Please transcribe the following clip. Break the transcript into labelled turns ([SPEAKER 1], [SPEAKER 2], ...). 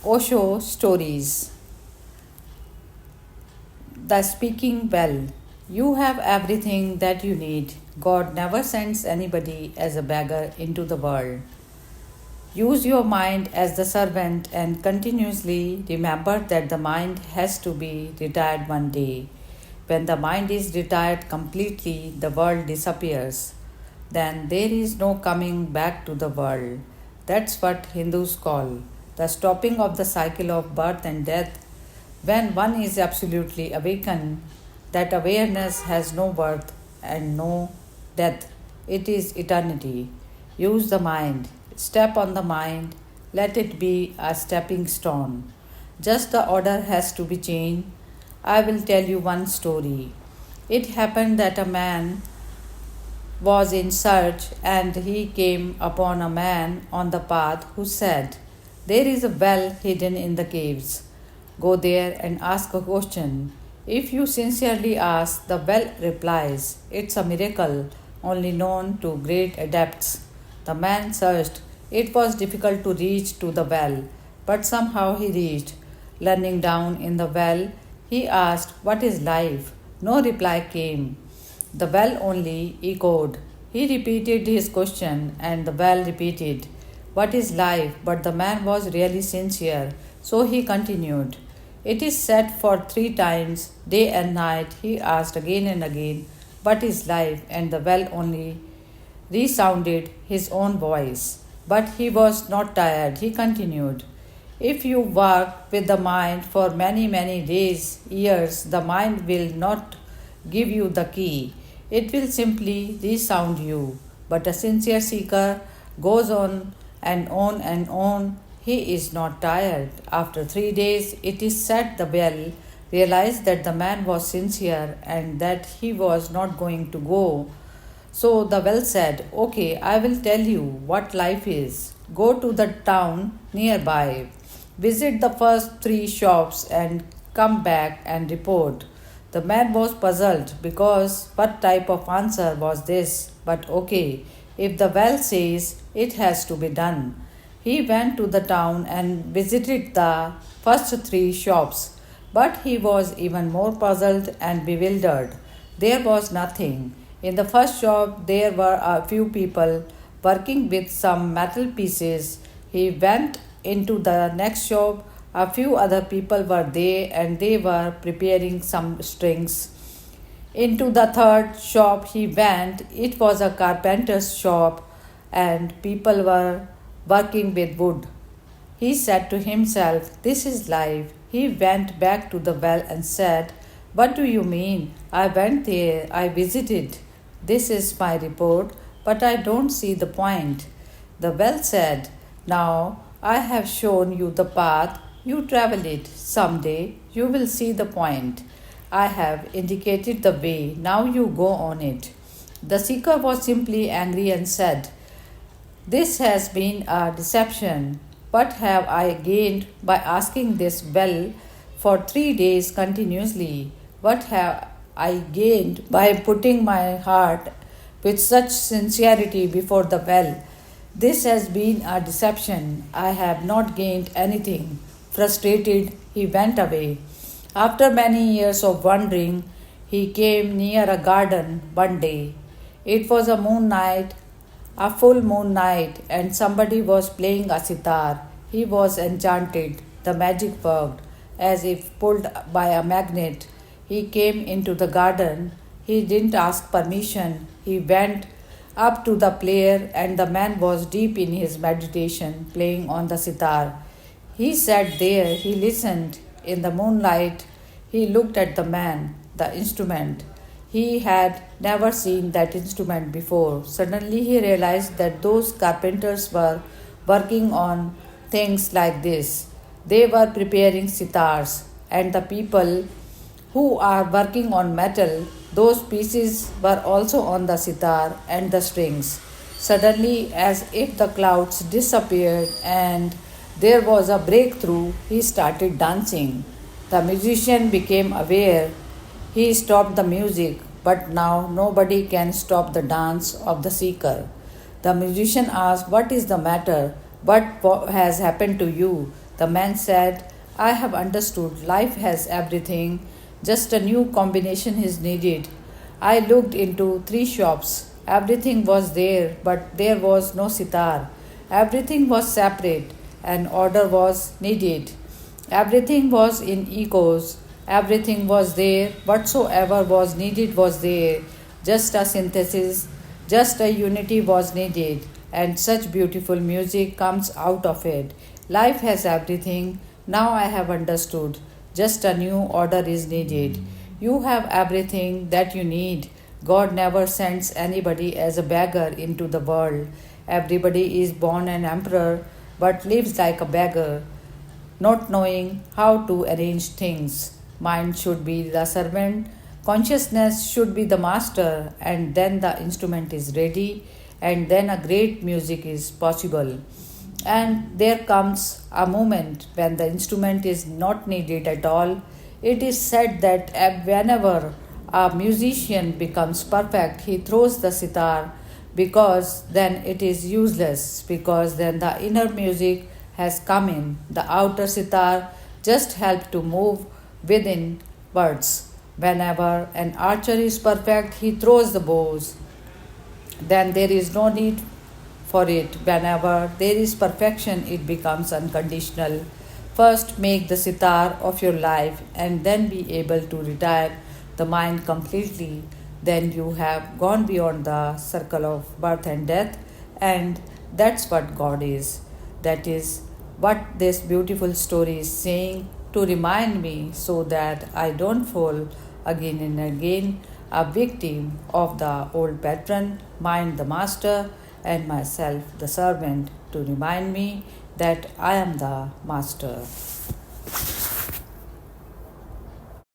[SPEAKER 1] Osho Stories. The Speaking Well. You have everything that you need. God never sends anybody as a beggar into the world. Use your mind as the servant and continuously remember that the mind has to be retired one day. When the mind is retired completely, the world disappears. Then there is no coming back to the world. That's what Hindus call the stopping of the cycle of birth and death. When one is absolutely awakened, that awareness has no birth and no death. It is eternity. Use the mind. Step on the mind. Let it be a stepping stone. Just the order has to be changed. I will tell you one story. It happened that a man was in search and he came upon a man on the path who said, "There is a well hidden in the caves. Go there and ask a question. If you sincerely ask, the well replies. It's a miracle only known to great adepts." The man searched. It was difficult to reach to the well, but somehow he reached. Leaning down in the well, he asked, "What is life?" No reply came. The well only echoed. He repeated his question, and the well repeated, "What is life?" But the man was really sincere, so he continued. It is said for 3 times, day and night, he asked again and again, "What is life?" And the well only resounded his own voice. But he was not tired. He continued, "If you work with the mind for many, many days, years, the mind will not give you the key. It will simply resound you. But a sincere seeker goes on and on and on. He is not tired." After 3 days, it is said the well realized that the man was sincere and that he was not going to go. So the well said, "Okay, I will tell you what life is. Go to the town nearby. Visit the first 3 shops and come back and report." The man was puzzled because what type of answer was this? But okay, if the well says it has to be done. He went to the town and visited the first 3 shops, but he was even more puzzled and bewildered. There was nothing. In the first shop, there were a few people working with some metal pieces. He went into the next shop. A few other people were there and they were preparing some strings. Into the third shop he went. It was a carpenter's shop and people were working with wood. He said to himself, "This is life." He went back to the well and said, "What do you mean? I went there, I visited. This is my report, but I don't see the point." The well said, "Now I have shown you the path. You travel it. Someday you will see the point. I have indicated the way. Now you go on it." The seeker was simply angry and said, "This has been a deception. What have I gained by asking this well for 3 days continuously? What have I gained by putting my heart with such sincerity before the well? This has been a deception. I have not gained anything." Frustrated, he went away. After many years of wandering, he came near a garden one day. It was a moon night, a full moon night, and somebody was playing a sitar. He was enchanted. The magic worked. As if pulled by a magnet, he came into the garden. He didn't ask permission. He went up to the player, and the man was deep in his meditation, playing on the sitar. He sat there, he listened. In the moonlight, he looked at the man, the instrument. He had never seen that instrument before. Suddenly, he realized that those carpenters were working on things like this. They were preparing sitars, and the people who are working on metal, those pieces were also on the sitar and the strings. Suddenly, as if the clouds disappeared and there was a breakthrough, he started dancing. The musician became aware. He stopped the music, but now nobody can stop the dance of the seeker. The musician asked, "What is the matter? What has happened to you?" The man said, I have understood. Life has everything. Just a new combination is needed. I looked into three shops. Everything was there, but there was no sitar. Everything was separate. An order was needed. Everything was in echoes. Everything was there. Whatsoever was needed was there. Just a synthesis, just a unity was needed. And such beautiful music comes out of it. Life has everything. Now I have understood. Just a new order is needed. You have everything that you need. God never sends anybody as a beggar into the world. Everybody is born an emperor but lives like a beggar, not knowing how to arrange things. Mind should be the servant, consciousness should be the master, and then the instrument is ready, and then a great music is possible. And there comes a moment when the instrument is not needed at all. It is said that whenever a musician becomes perfect, he throws the sitar because then it is useless, because then the inner music has come in. The outer sitar just help to move within words. Whenever an archer is perfect, he throws the bows. Then there is no need for it. Whenever there is perfection, it becomes unconditional. First, make the sitar of your life and then be able to retire the mind completely. Then you have gone beyond the circle of birth and death, and that's what God is. That is what this beautiful story is saying to remind me so that I don't fall again and again a victim of the old patron, mind the master, and myself the servant, to remind me that I am the master.